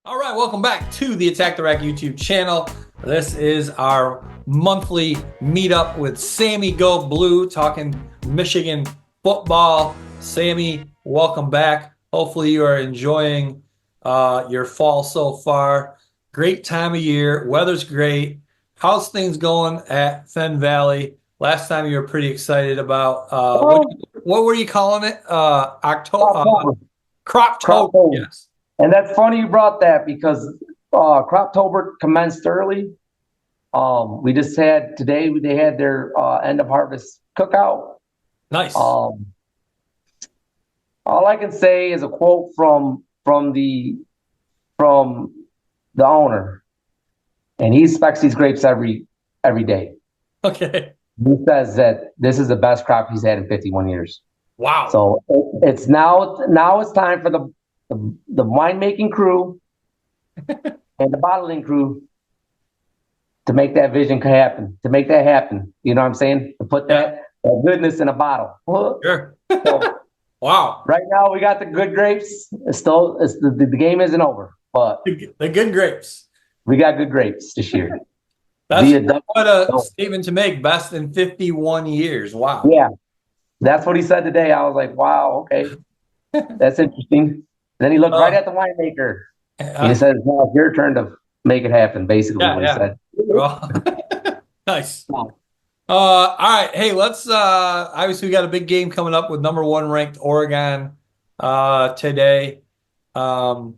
All right, welcome back to the Attack the Rack YouTube channel. This is our monthly meetup with Sammy Go Blue, talking Michigan football. Sammy, welcome back. Hopefully you are enjoying your fall so far. Great time of year. Weather's great. How's things going at Fen Valley? Last time you were pretty excited about Oh, what were you calling it? October, Croptober, Croptober. Croptober. Yes. And that's funny you brought that because Croptober commenced early. We just had today, they had their end of harvest cookout. Nice. Um, all I can say is a quote from the owner, and he specs these grapes every day. Okay. He says that this is the best crop he's had in 51 years. Wow. So it's now it's time for the winemaking crew and the bottling crew to make that vision happen, to make that happen. You know what I'm saying? To put Yeah, that goodness in a bottle. sure. So Wow. right now we got the good grapes. It's the game isn't over, but The good grapes. we got good grapes this year. That's Via double. quite a So, statement to make. Best in 51 years. Wow. yeah, that's what he said today. I was like, wow, okay, that's interesting. Then he looked right Uh, at the winemaker and he uh, says, "Now it's your turn to make it happen." Basically, yeah, what he yeah. said. Well, nice. All right. Hey, let's obviously we got a big game coming up with number one ranked Oregon today. Um,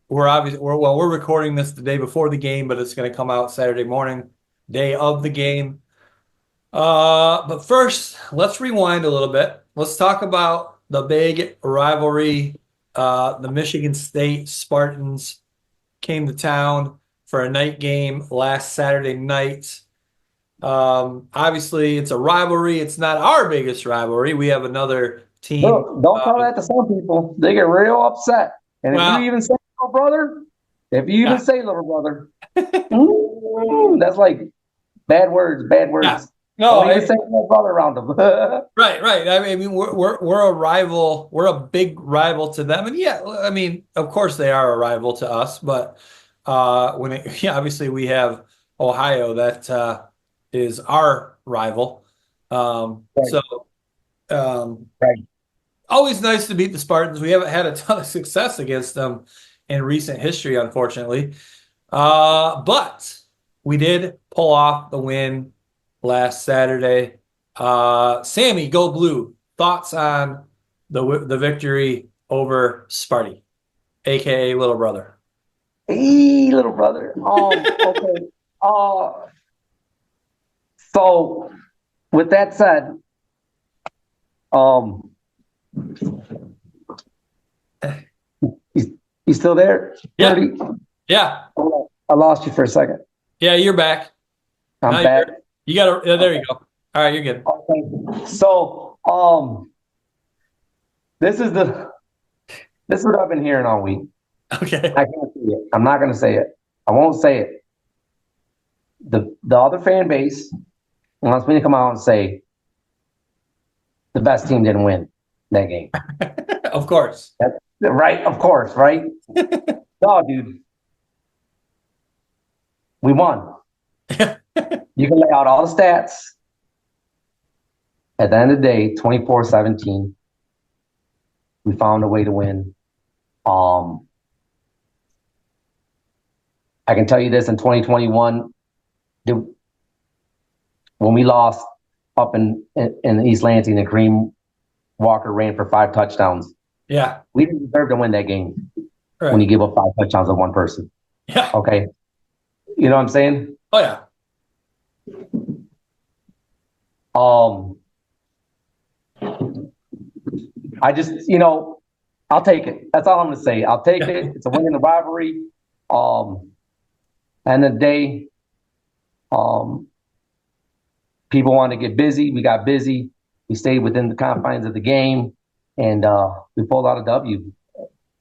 we're recording this the day before the game, but it's going to come out Saturday morning, day of the game. But first, let's rewind a little bit. Let's talk about the big rivalry. The Michigan State Spartans came to town for a night game last Saturday night. Obviously, it's a rivalry. It's not our biggest rivalry. We have another team. Don't tell that to some people. They get real upset. And if you Well, even say little brother, if you even yeah, say little brother, that's like bad yeah. words. No, Don't even say little brother around them. right, right. I mean, we're a rival. We're a big rival to them, and yeah, I mean, of course they are a rival to us. But yeah, obviously we have Ohio that is our rival. Right, So right. always nice to beat the Spartans. We haven't had a ton of success against them in recent history, unfortunately. But we did pull off the win last Saturday. Sammy, go blue. Thoughts on the victory over Sparty, aka Little Brother? Hey, little brother. Okay. Uh, so with that said, um, you, you still there, Yeah, Birdie? yeah, I lost you for a second. yeah. You're back. I'm Now back. you got to. Yeah, there Okay. you go. All right, you're good. Okay. So, this is the this is what I've been hearing all week. Okay. I can't say it. I'm not gonna say it. I won't say it. The other fan base wants me to come out and say the best team didn't win that game. Of course. That's right, of course, right? No, dude, we won. You can lay out all the stats. At the end of the day, 24-17, we found a way to win. Um, I can tell you this in 2021, when we lost up in East Lansing and Kareem Walker ran for 5 touchdowns, Yeah. we didn't deserve to win that game when Right. you give up 5 touchdowns to one person. Yeah. Okay. You know what I'm saying? Oh yeah. Um, I just, I'll take it. That's all I'm going to say. I'll take it. It's a win in the rivalry. And the day, um, people want to get busy. We got busy. We stayed within the confines of the game, and we pulled out a W.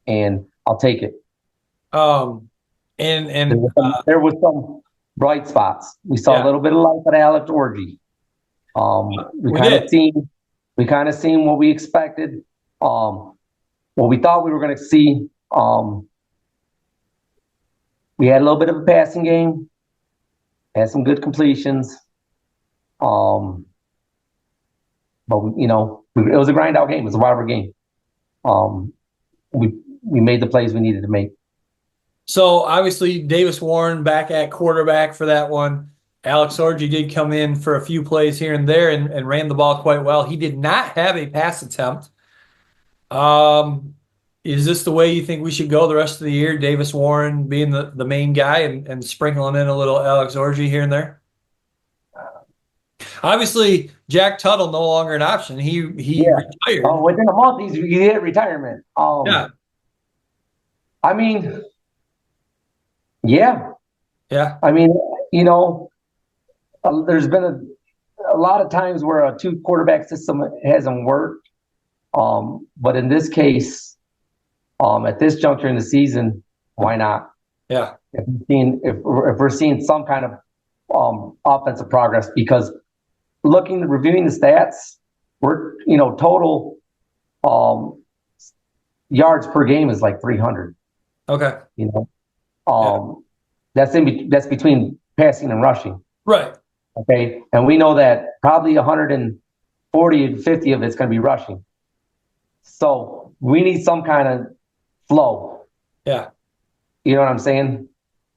And I'll take it. Um, and There and was some bright spots. We saw a yeah, little bit of life at Alex Orgy. We we kind of did. seen what we expected. What we thought we were going to see. we had a little bit of a passing game, had some good completions. Um, but it was a grind out game. It was a whatever game. Um, we made the plays we needed to make. So obviously Davis Warren back at quarterback for that one. Alex Orji did come in for a few plays here and there and ran the ball quite well. He did not have a pass attempt. Um, is this the way you think we should go the rest of the year? Davis Warren being the main guy and sprinkling in a little Alex Orji here and there? Obviously, Jack Tuttle no longer an option. He Yeah. retired. Within a month, he hit retirement. Yeah, I mean, yeah. yeah, I mean, there's been a lot of times where a two quarterback system hasn't worked. But in this case, at this juncture in the season, why not? yeah, If we're seeing some kind of offensive progress, because reviewing the stats, we're total yards per game is like 300. okay, You know, yeah, that's between passing and rushing. right, Okay, and we know that probably 140 and 50 of it's going to be rushing. So we need some kind of flow. yeah, You know what I'm saying?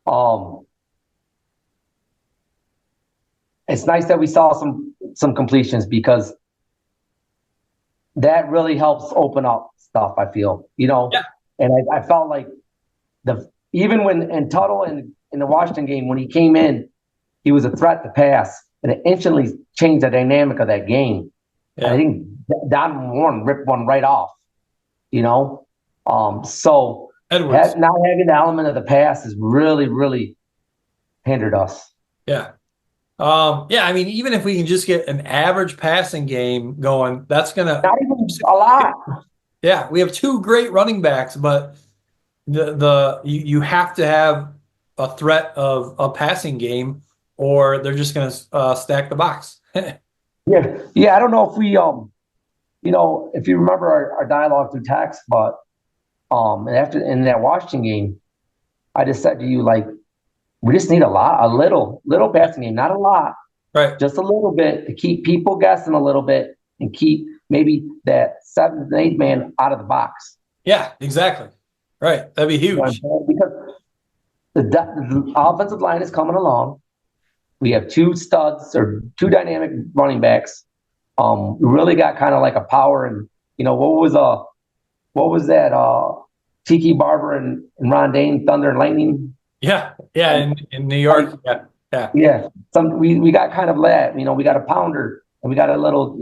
Um, it's nice that we saw some completions, because that really helps open up stuff. I feel, yeah, and I felt like even when and Tuttle in the Washington game, when he came in, he was a threat to pass, and it instantly changed the dynamic of that game. And I yeah. think Donovan Warren ripped one right off. So Edwards, not having the element of the pass has really, really hindered us. yeah. Yeah, I mean, even if we can just get an average passing game going, that's gonna, Not even a lot. yeah, we have two great running backs, but you have to have a threat of a passing game, or they're just gonna stack the box. Yeah, yeah. I don't know if if you remember our dialogue through text, but and after in that Washington game, I just said to you, like, we just need a little passing game, not a lot, Right. just a little bit to keep people guessing a little bit and keep maybe that 7th and 8th man out of the box. Yeah, exactly. Right. That'd be huge. Because the offensive line is coming along. We have two studs or two dynamic running backs. We really got kind of like a power, and what was that? Tiki Barber and Rondane, Thunder and Lightning. Yeah. Yeah. In New York. Yeah. Yeah. Yeah. We got kind of that. We got a pounder, and we got a little.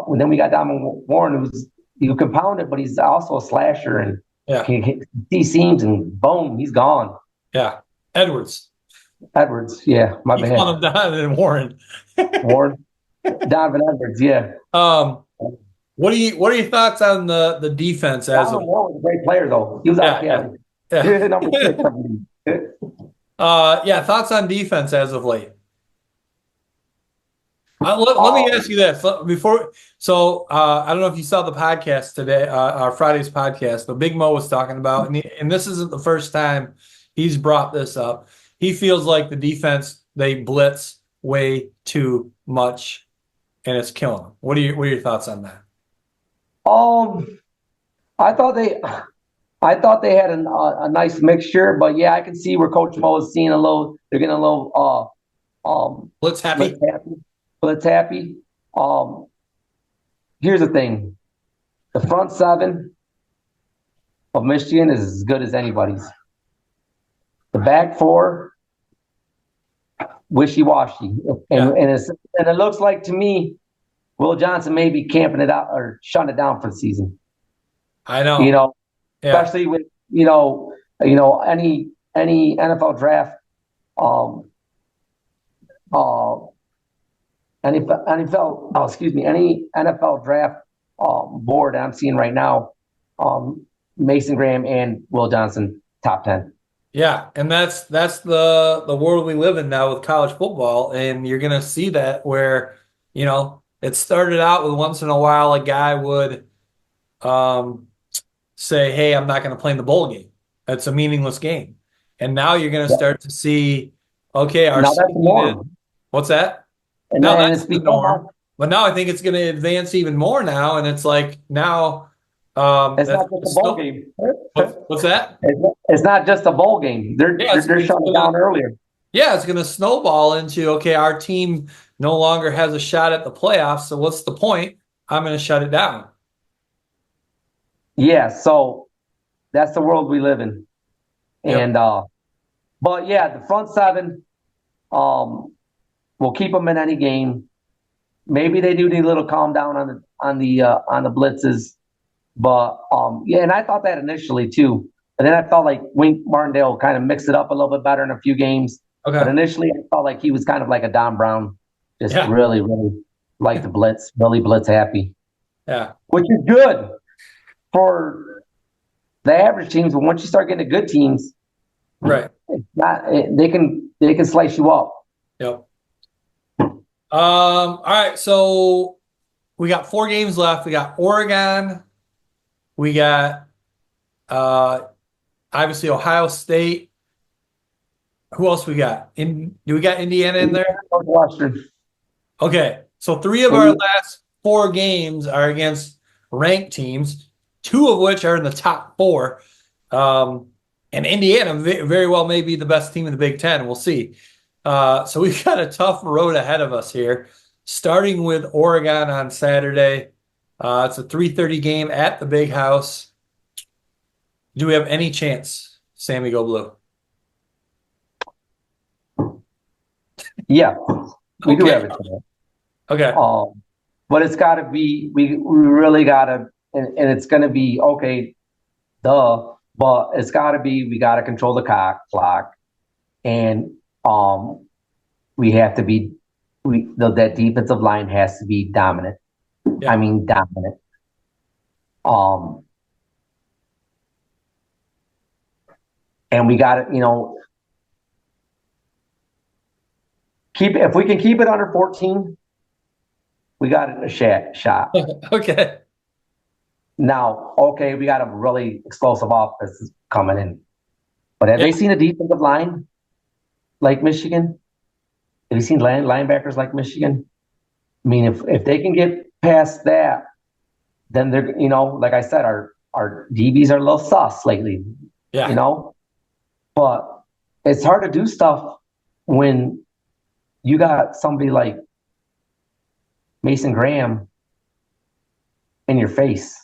And then we got Diamond Warren, who can pound it, but he's also a slasher and Yeah. can see seams, and boom, he's gone. Yeah. Edwards. Edwards, yeah, my You bad. call him Donovan Warren. Warren, Donovan Edwards, yeah. What are your thoughts on the defense as Donovan of Warren was a great player, though. He was out yeah, of yeah. Cali. Number 6, I believe. Yeah, thoughts on defense as of late? Let me ask you this before. So I don't know if you saw the podcast today, our Friday's podcast. But Big Mo was talking about, and this isn't the first time he's brought this up. He feels like the defense, they blitz way too much, and it's killing them. What are your thoughts on that? I thought they had a nice mixture, but yeah, I can see where Coach Mo is seeing they're getting a little Blitz happy. Blitz happy. Here's the thing: the front seven of Michigan is as good as anybody's. The back four, wishy-washy, Yeah. and it looks like to me, Will Johnson may be camping it out or shutting it down for the season. I know. Yeah. Especially with any NFL draft, any NFL draft board I'm seeing right now, Mason Graham and Will Johnson top 10. Yeah, and that's the world we live in now with college football, and you're gonna see that where it started out with once in a while a guy would say, "Hey, I'm not going to play in the bowl game. That's a meaningless game," And now you're going to Yeah. start to see, okay, our Now that's the safety net. norm, What's that? Now and that's it's the become norm. But now I think it's going to advance even more now. And it's like now it's that's not just a bowl still, game. what's that? It's not just a bowl game. Yeah, They're it's shutting gonna down earlier. yeah, it's gonna snowball into okay, our team no longer has a shot at the playoffs, so what's the point? I'm gonna shut it down. Yeah, so that's the world we live in. Yep. And but yeah, the front seven, um, will keep them in any game. Maybe they do need a little calm down on the blitzes, but yeah, and I thought that initially too. And then I felt like Wink Martindale kind of mixed it up a little bit better in a few games. But Okay. initially, I felt like he was kind of like a Don Brown, just Yeah. really, really like the blitz, really blitz happy, Yeah. which is good for the average teams. But once you start getting to good teams, Right. it's not they can slice you up. Yep. All right. So we got 4 games left. We got Oregon. We got uh obviously Ohio State. Who else we got? Do we got Indiana in there? Northwestern. Okay, so 3 of our last 4 games are against ranked teams, 2 of which are in the top 4. Um, and Indiana very well may be the best team in the Big Ten. We'll see. So we've got a tough road ahead of us here, starting with Oregon on Saturday. It's a 3:30 game at the Big House. Do we have any chance, Sammy Go Blue? Yeah, we do have Okay. a chance. Okay. Um, but it's got to be we really got to, and it's going to be okay, duh. But it's got to be we got to control the clock, and we have to be that defensive line has to be dominant. I Yeah. mean dominant. Um, and we got to keep if we can keep it under 14, we got it a shot. Okay. Now, okay, we got a really explosive offense coming in. But have Yeah. they seen a defensive line like Michigan? Have you seen linebackers like Michigan? I mean, if they can get past that, then they're like I said, our DBs are a little sus lately, you Yeah. know. But it's hard to do stuff when you got somebody like Mason Graham in your face,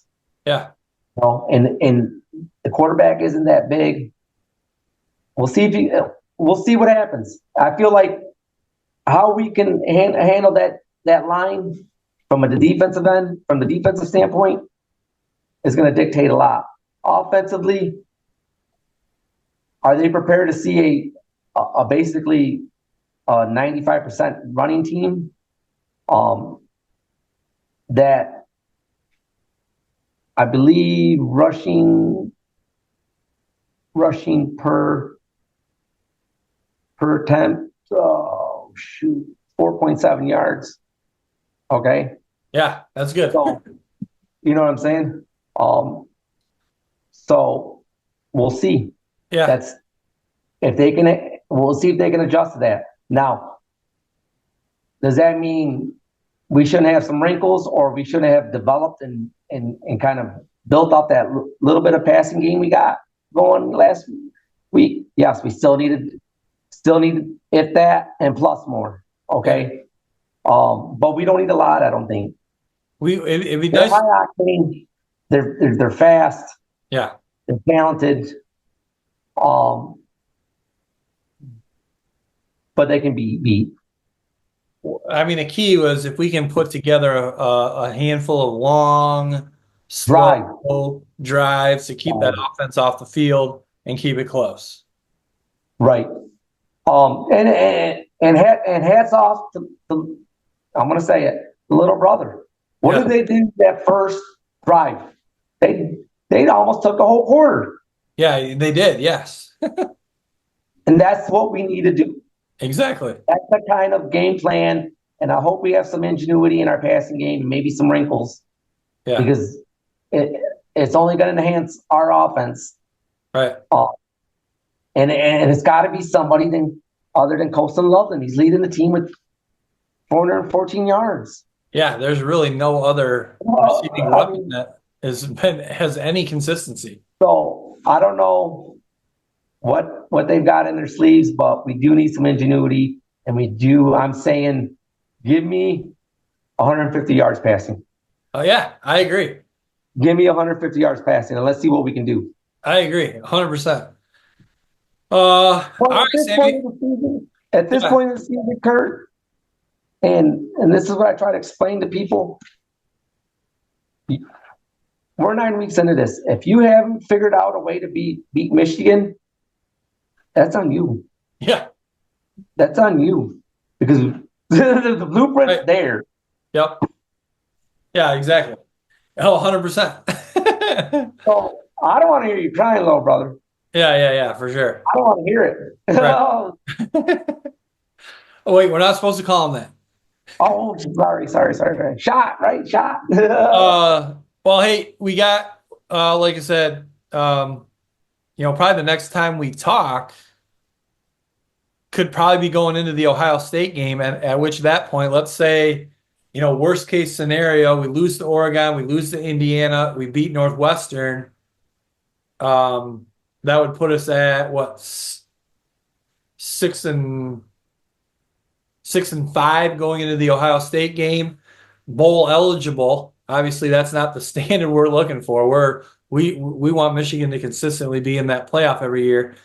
Yeah. and the quarterback isn't that big. We'll see what happens. I feel like how we can handle that line from the defensive end, from the defensive standpoint, is going to dictate a lot. Offensively, are they prepared to see a basically 95% running team that I believe rushing per attempt, oh shoot, 4.7 yards. Okay. Yeah. That's good. So, you know what I'm saying? Um, so we'll see. Yeah. That's if they can, we'll see if they can adjust to that. Now, does that mean we shouldn't have some wrinkles or we shouldn't have developed and kind of built up that little bit of passing game we got going last week? Yes, we still needed if that and plus more. Yeah. Okay. But we don't need a lot, I don't think. It'd be They're nice. high octane, they're fast, Yeah. they're talented, um, but they can be beat. I mean, the key was if we can put together a handful of long, Drive. slow drives to keep that offense off the field and keep it close. Right. And hats off to I'm gonna say it, the little brother. What Yeah. did they do that first drive? They almost took a whole quarter. Yeah, they did. Yes. And that's what we need to do. Exactly. That's the kind of game plan. And I hope we have some ingenuity in our passing game and maybe some wrinkles Yeah. because it's only going to enhance our offense. Right. Uh, and it's got to be somebody other than Colston Loveland. He's leading the team with 414 yards. Yeah, there's really no other receiving weapon that has any consistency. So I don't know what they've got in their sleeves, but we do need some ingenuity, and we do. I'm saying, give me 150 yards passing. Oh yeah, I agree. Give me 150 yards passing, and let's see what we can do. I agree, 100%. All Well, right, Sammy. at this Yeah, point in the season, Kurt, and this is what I try to explain to people. We're 9 weeks into this. If you haven't figured out a way to beat Michigan, that's on you. yeah, That's on you because the blueprint's right. there. Yep. Yeah, exactly. Oh, 100%. So I don't want to hear you crying, little brother. Yeah, for sure. I don't want to hear it. Right. Oh, wait, we're not supposed to call him that. Oh, sorry. Shot, right? Shot. Well, hey, we got, like I said, probably the next time we talk could probably be going into the Ohio State game, and at which that point, let's say, worst case scenario, we lose to Oregon, we lose to Indiana, we beat Northwestern. That would put us at what, 6-5 going into the Ohio State game, bowl eligible. Obviously, that's not the standard we're looking for. We want Michigan to consistently be in that playoff every year.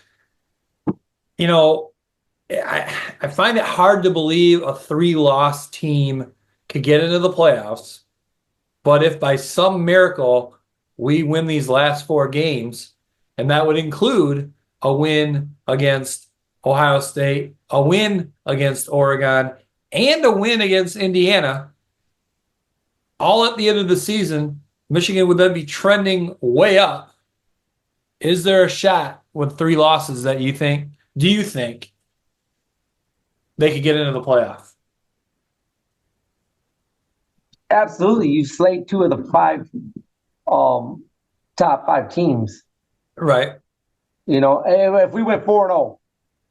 I find it hard to believe a 3-loss team could get into the playoffs. But if by some miracle we win these last 4 games, and that would include a win against Ohio State, a win against Oregon, and a win against Indiana, all at the end of the season, Michigan would then be trending way up. Is there a shot with 3 losses that do you think they could get into the playoff? Absolutely. You slayed 2 of the 5 top 5 teams. Right. If we went 4-0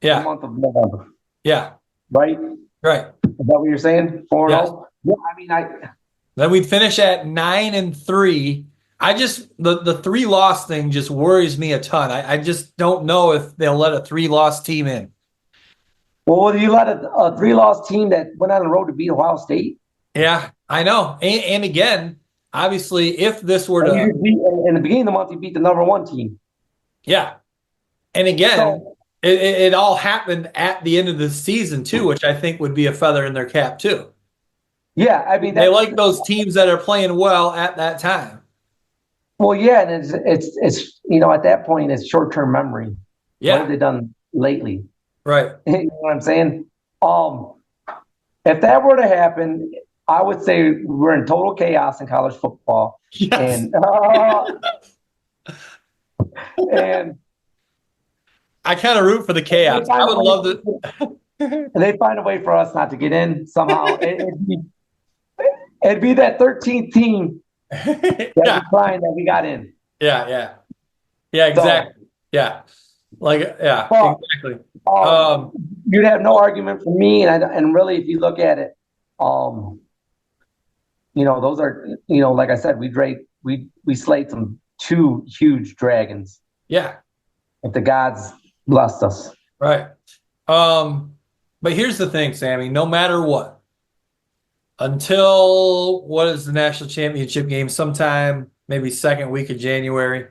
in the Yeah. month of November, Yeah. right? Right. Is that what you're saying? 4-0? Yes. Yeah, Then we'd finish at 9-3. The 3-loss thing just worries me a ton. I just don't know if they'll let a 3-loss team in. well, you let a 3-loss team that went on the road to beat Ohio State? Yeah, I know. And again, obviously, if this were And to in the beginning of the month, you beat the number 1 team. Yeah. And again, So, it all happened at the end of the season too, which I think would be a feather in their cap too. yeah, I mean, They like those teams that are playing well at that time. well, yeah, and it's at that point it's short-term memory. Yeah. What have they done lately? Right. You know what I'm saying? If that were to happen, I would say we're in total chaos in college football. Yes. And I kind of root for the chaos. I would love to. And they find a way for us not to get in somehow. It'd be that 13th team that we got in. Yeah, exactly. So, yeah. Exactly. You'd have no argument for me, and really, if you look at it, those are, like I said, we slayed some 2 huge dragons. Yeah. If the gods blessed us. Right. But here's the thing, Sammy, no matter what, until what is the national championship game? Sometime maybe second week of January.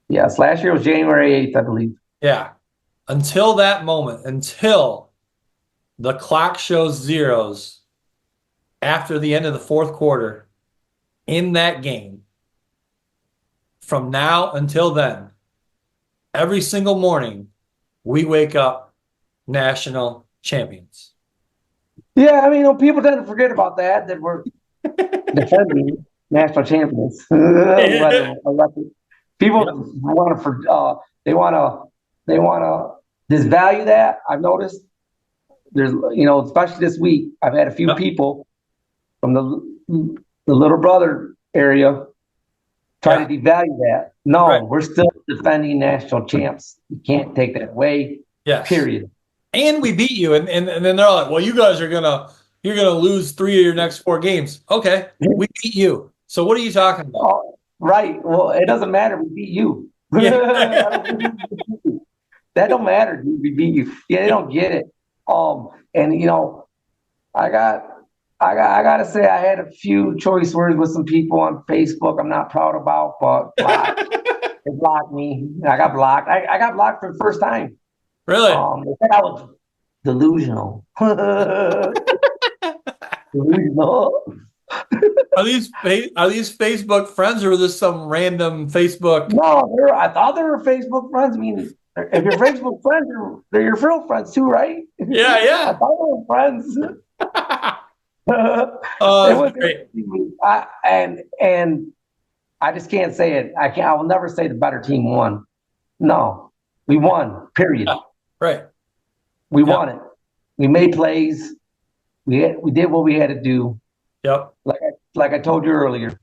Yes, last year was January 8th, I believe. Yeah. Until that moment, until the clock shows zeros after the end of the 4th quarter in that game, from now until then, every single morning, we wake up national champions. Yeah, I mean, people tend to forget about that we're defending national champions. People want to disvalue that. I've noticed there's, especially this week, I've had a few people from the little brother area try to devalue that. No, we're still defending national champs. You can't take that away. Yes. Period. And we beat you, and then they're like, well, you guys are you're gonna lose 3 of your next 4 games. Okay, we beat you. So what are you talking about? Oh, right. Well, it doesn't matter. We beat you. Yeah. That don't matter. Dude. We beat you. Yeah, they don't get it. And I got, I gotta say, I had a few choice words with some people on Facebook. I'm not proud about, but they blocked me. I got blocked. I got blocked for the first time. Really? They said I was delusional. Delusional. Are these Facebook friends, or is this some random Facebook? No, I thought they were Facebook friends. I mean, if you're Facebook friends, they're your real friends too, right? Yeah, I yeah. thought they were friends. Oh, It was great. and I just can't say it. I will never say the better team won. No, we won. Period. Right. We won it. We made plays. We did what we had to do. Yep. Like I told you earlier.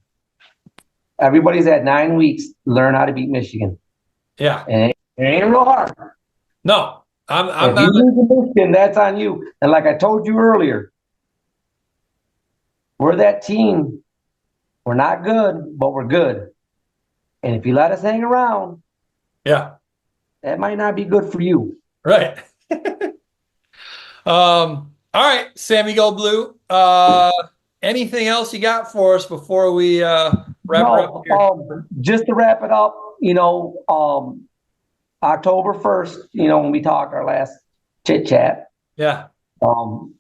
Everybody's had 9 weeks to learn how to beat Michigan. Yeah. And it ain't real hard. No, I'm If not. you lose to Michigan, that's on you. And like I told you earlier, we're that team. We're not good, but we're good. And if you let us hang around, Yeah. that might not be good for you. Right. All right, Sammy Go Blue. Anything else you got for us before we wrap it up here? Just to wrap it up, October 1st, when we talked our last chit chat, Yeah.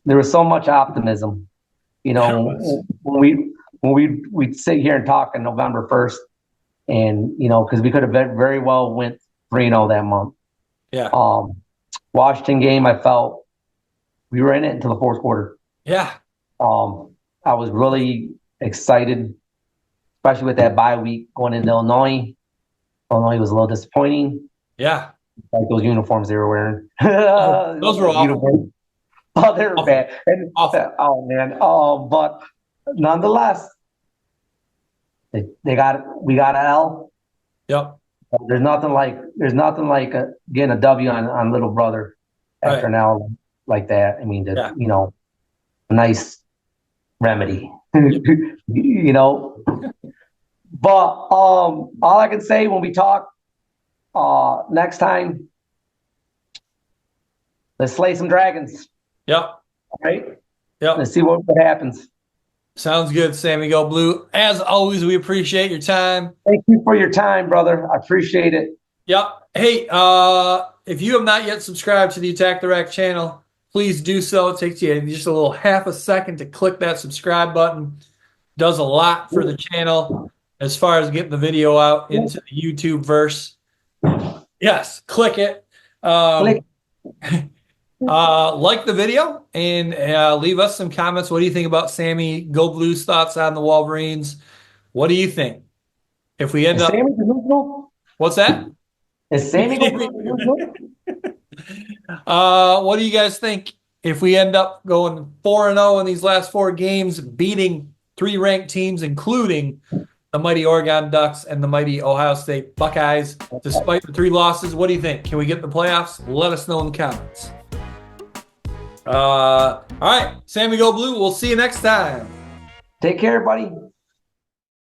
there was so much optimism. When we'd sit here and talk on November 1st, and because we could have very well went 3-0 that month. Yeah. Washington game, I felt we were in it until the fourth quarter. Yeah. I was really excited, especially with that bye week going into Illinois. Illinois was a little disappointing. Yeah. Like those uniforms they were wearing. Those were awful. Oh, they were bad. And, awful. Oh man. But nonetheless, we got an L. Yep. There's nothing like getting a W on little brother after an L like that. I mean, a nice remedy. But all I can say when we talk next time, let's slay some dragons. Yep. All right. Yep. Let's see what happens. Sounds good, Sammy Go Blue. As always, we appreciate your time. Thank you for your time, brother. I appreciate it. Yep. Hey, if you have not yet subscribed to the Attack the Rack channel, please do so. It takes you just a little half a second to click that subscribe button. Does a lot for the channel as far as getting the video out into the YouTube verse. Yes, click it. Like the video and leave us some comments. What do you think about Sammy Go Blue's thoughts on the Wolverines? What do you think? If we end up, what's that? Is Sammy Go what do you guys think if we end up going 4-0 in these last 4 games, beating 3 ranked teams, including the mighty Oregon Ducks and the mighty Ohio State Buckeyes, despite the 3 losses? What do you think? Can we get in the playoffs? Let us know in the comments. All right, Sammy Go Blue. We'll see you next time. Take care, buddy.